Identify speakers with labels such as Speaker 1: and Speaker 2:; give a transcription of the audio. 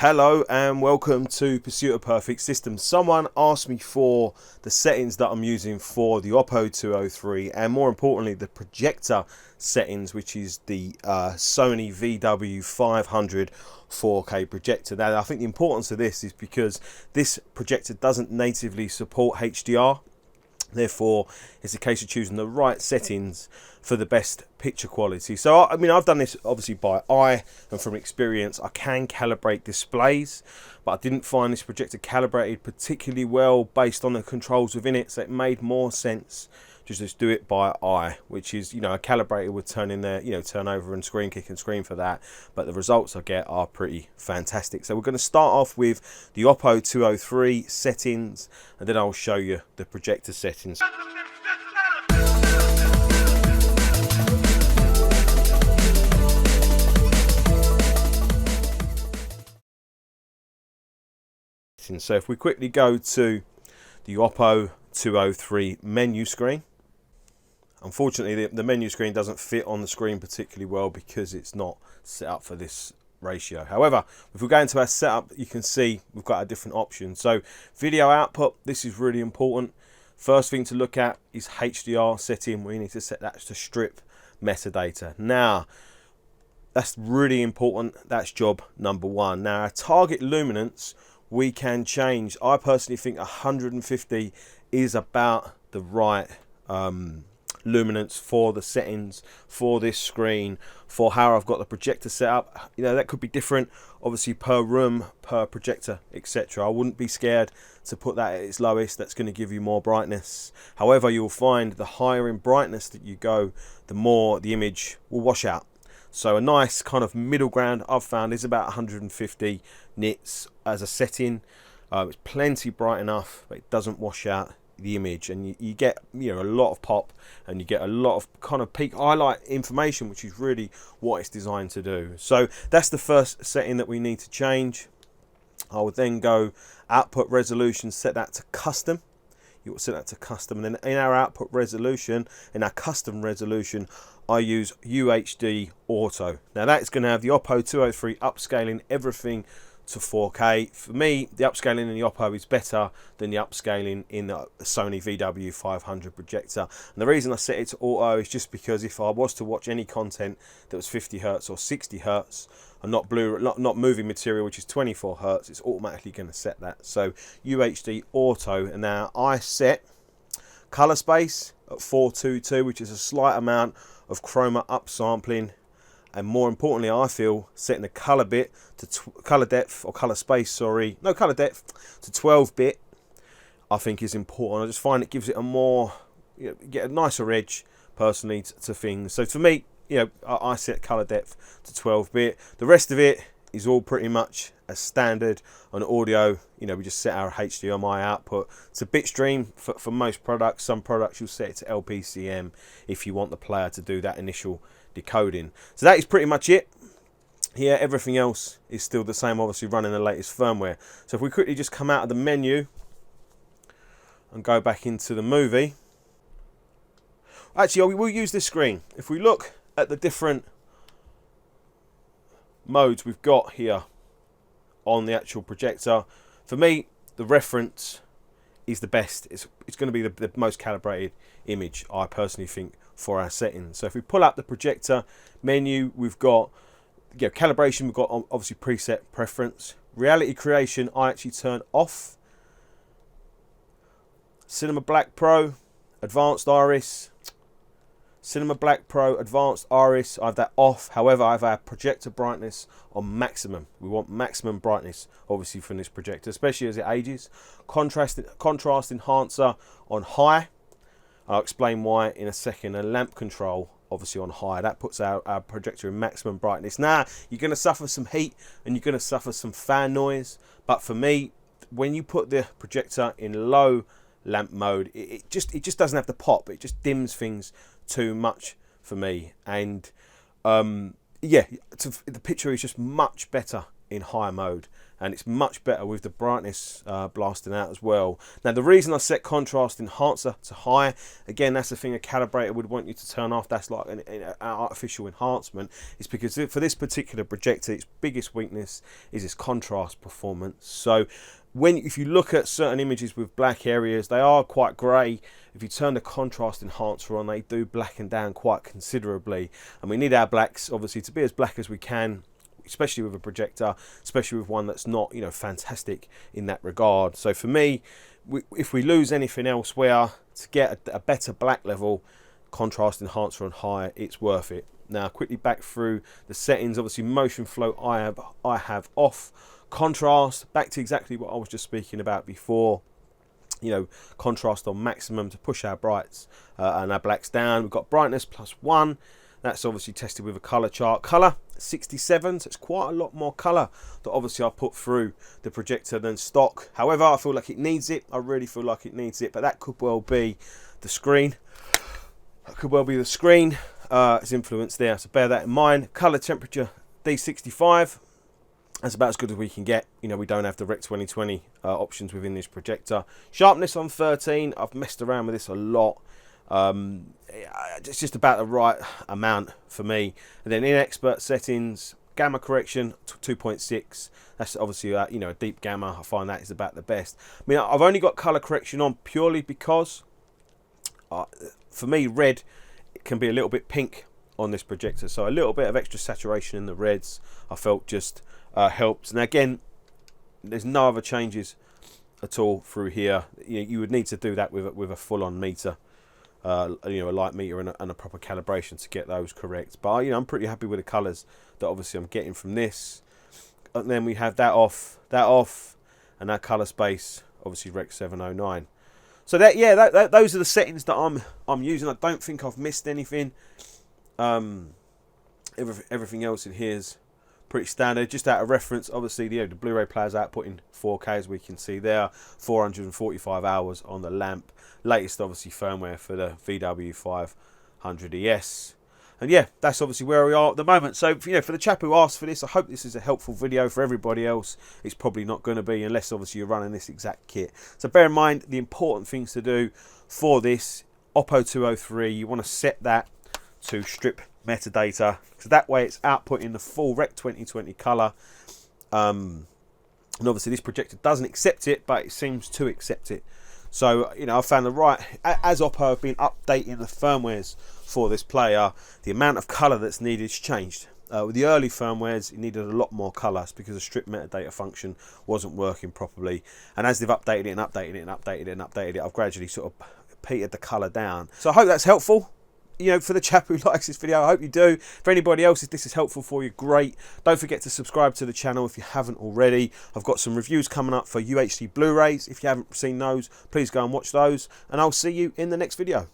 Speaker 1: Hello and welcome to Pursuit of Perfect Systems. Someone asked me for the settings that I'm using for the Oppo 203 and more importantly the projector settings, which is the Sony VW500 4K projector. Now I think the importance of this is because this projector doesn't natively support HDR. Therefore, it's a case of choosing the right settings for the best picture quality. So, I mean, I've done this obviously by eye and from experience. I can calibrate displays, but I didn't find this projector calibrated particularly well based on the controls within it. So it made more sense to just do it by eye, which is, you know, a calibrator would turn in there, you know, turn over and screen kick and screen for that. But the results I get are pretty fantastic. So we're going to start off with the Oppo 203 settings, and then I'll show you the projector settings. So if we quickly go to the Oppo 203 menu screen, unfortunately the menu screen doesn't fit on the screen particularly well because it's not set up for this ratio. However, if we go into our setup, you can see we've got a different option. So video output, this is really important. First thing to look at is HDR setting. We need to set that to strip metadata. Now that's really important. That's job number one. Now our target luminance we can change. I personally think 150 is about the right luminance for the settings for this screen, for how I've got the projector set up. You know, that could be different obviously per room, per projector, etc. I wouldn't be scared to put that at its lowest. That's going to give you more brightness. However, you'll find the higher in brightness that you go, the more the image will wash out. So a nice kind of middle ground I've found is about 150 nits as a setting. It's plenty bright enough, but it doesn't wash out the image, and you get, you know, a lot of pop, and you get a lot of kind of peak highlight information, which is really what it's designed to do. So that's the first setting that we need to change. I would then go output resolution, set that to custom. You will set that to custom, and then in our output resolution, in our custom resolution, I use UHD Auto. Now that is going to have the Oppo 203 upscaling everything to 4K. For me, the upscaling in the Oppo is better than the upscaling in the Sony VW500 projector. And the reason I set it to auto is just because if I was to watch any content that was 50 Hz or 60 Hz, and not moving material, which is 24 Hz, it's automatically going to set that. So UHD Auto, and now I set color space at 422, which is a slight amount of chroma upsampling, and more importantly, I feel setting the color bit to color depth or color space, sorry, no, color depth to 12-bit, I think is important. I just find it gives it a more, you know, get a nicer edge personally to things. So for me, you know, I set color depth to 12-bit. The rest of it is all pretty much as standard. On audio, you know, we just set our HDMI output to bitstream for most products. Some products you'll set it to LPCM if you want the player to do that initial decoding. So that is pretty much it. Here, everything else is still the same, obviously running the latest firmware. So if we quickly just come out of the menu and go back into the movie. Actually, we will use this screen. If we look at the different modes we've got here on the actual projector, for me the reference is the best. It's going to be the most calibrated image, I personally think, for our settings. So if we pull up the projector menu, we've got, you know, calibration, we've got obviously preset preference. Reality creation I actually turn off. Cinema Black Pro, Advanced Iris. Cinema Black Pro, Advanced Iris, I have that off. However, I have our projector brightness on maximum. We want maximum brightness, obviously, from this projector, especially as it ages. Contrast enhancer on high. I'll explain why in a second. And lamp control, obviously, on high. That puts our projector in maximum brightness. Now, you're going to suffer some heat and you're going to suffer some fan noise. But for me, when you put the projector in low lamp mode, it just doesn't have the pop. It just dims things too much for me, and yeah, the picture is just much better in high mode, and it's much better with the brightness blasting out as well. Now the reason I set contrast enhancer to high, again that's the thing a calibrator would want you to turn off, that's like an artificial enhancement, is because for this particular projector its biggest weakness is its contrast performance. So if you look at certain images with black areas, they are quite grey. If you turn the contrast enhancer on, they do blacken down quite considerably, and we need our blacks obviously to be as black as we can, especially with a projector, especially with one that's not, you know, fantastic in that regard. So for me, if we lose anything elsewhere, to get a better black level, contrast enhancer on high, it's worth it. Now quickly back through the settings. Obviously motion flow I have off. Contrast, back to exactly what I was just speaking about before, you know, contrast on maximum to push our brights and our blacks down. We've got brightness +1, that's obviously tested with a color chart. Color 67, so it's quite a lot more color that obviously I put through the projector than stock. However, I feel like it needs it, I really feel like it needs it, but that could well be the screen. That could well be the screen, its influence there, so bear that in mind. Color temperature D65. That's about as good as we can get. You know, we don't have the Rec 2020 options within this projector. Sharpness on 13. I've messed around with this a lot. It's just about the right amount for me. And then in expert settings, gamma correction 2.6. That's obviously you know, a deep gamma. I find that is about the best. I mean, I've only got color correction on purely because for me red can be a little bit pink on this projector, so a little bit of extra saturation in the reds I felt just helps. And again, there's no other changes at all through here. You would need to do that with a full-on meter, you know, a light meter and a proper calibration to get those correct. But you know, I'm pretty happy with the colors that obviously I'm getting from this. And then we have that off, and that color space obviously Rec 709. So that, yeah, those are the settings that I'm using. I don't think I've missed anything. Everything else in here is pretty standard. Just out of reference, obviously the Blu-ray player's outputting 4K, as we can see there, 445 hours on the lamp. Latest obviously firmware for the VW500 ES. And yeah, that's obviously where we are at the moment. So, you know, for the chap who asked for this, I hope this is a helpful video. For everybody else, it's probably not going to be, unless obviously you're running this exact kit. So bear in mind the important things to do for this Oppo 203. You want to set that to strip metadata, so that way it's outputting the full Rec 2020 color. And obviously this projector doesn't accept it, but it seems to accept it. So, you know, I found as Oppo have been updating the firmwares for this player, the amount of color that's needed has changed. With the early firmwares, it needed a lot more colors because the strip metadata function wasn't working properly. And as they've updated it and updated it and updated it and updated it, I've gradually sort of petered the color down. So I hope that's helpful. You know, for the chap who likes this video, I hope you do. For anybody else, if this is helpful for you, great. Don't forget to subscribe to the channel if you haven't already. I've got some reviews coming up for UHD Blu Rays. If you haven't seen those, please go and watch those. And I'll see you in the next video.